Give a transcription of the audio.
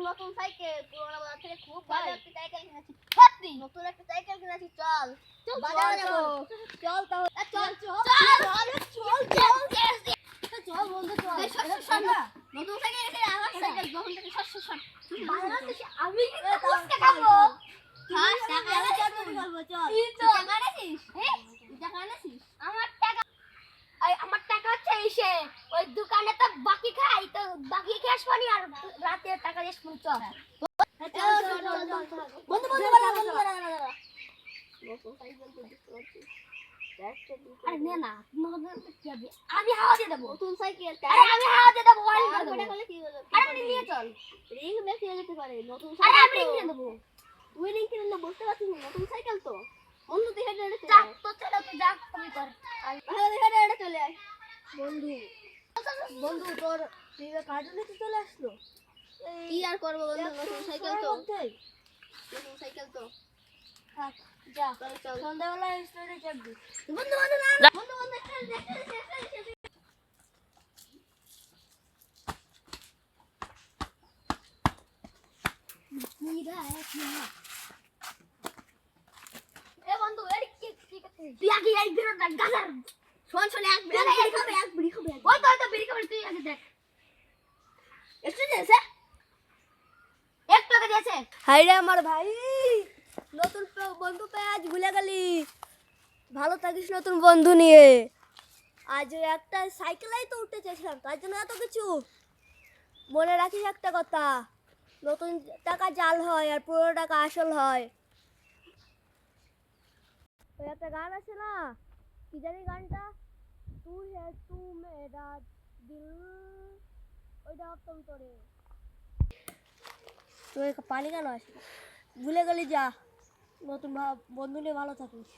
নতুন সাইকেল পুরোনো বাজার থেকে খুব ভালো একটা সাইকেল কিনেছি। সত্যি নতুন একটা সাইকেল কিনেছি। চল বাজারে যাব। চল তাহলে চল চল চল বন্ধু চল। নতুন সাইকেল এসে আমার সাইকেল যখন থেকে শশ বাজারে আমি কিন্তু খাবো। হ্যাঁ টাকা খাবো চল। টাকা এনেছিস? হ্যাঁ টাকা এনেছিস? আমার টাকা হচ্ছে এসে ওই দোকানে তো বাকি খাই তো বাকি ক্যাশ পানি আর রাতে টাকা দিয়ে শুন চল। বন্ধু আরে নে না আমি হাওয়া দিয়ে দেবো নতুন সাইকেল। আরে আমি হাওয়া দিয়ে দেবো ওয়ারিং করে দেবো কি হলো। আরে নিয়ে চল রিং বেশি হয়ে যেতে পারে নতুন সাইকেল। আরে আমি রিং কিনে দেবো। তুই রিং কিনে না বুঝতে পারছিস না নতুন সাইকেল তো বন্ধু তুই হেঁটে হেঁটে যা তো চলো তুই যা তুমি কর আর হেঁটে হেঁটে চলে আয় বন্ধু। বন্ধু তোর তুই কার্টুনে তো চলে আসলো কি আর করবো বন্ধু নতুন সাইকেল তো নতুন সাইকেল তো থাক যা চল সন্ধ্যাবেলা স্টোরে চেক দি বন্ধু বন্ধু না বন্ধু বন্ধু নিরা এক না এ বন্ধু এর কি করছিস তুই আগে এই বিরোটা গাজার শোন এক বিড়ি খাবে ওই তো বিড়ি খাবে তুই আগে দেখ একটু দিয়েছে এক টাকা দিয়েছে। হাই রে আমার ভাই নতুন বন্ধু পেয়ে আজ ভুলে গেলি। ভালো থাকিস নতুন বন্ধু নিয়ে। আজ একটা সাইকেলেই তো উঠতে চেয়েছিলাম তার জন্য এত কিছু মনে রাখিস একটা কথা নতুন টাকা জাল হয় আর পুরো টাকা আসল হয়। ওই একটা গান আছে না কি জানি গানটা তু হে তু মেরা দিল ওইটা ভাবতাম তোরে তুই পানি কেন আসে ভুলে গেলি যা নতুন বন্ধু নিয়ে ভালো থাকিস।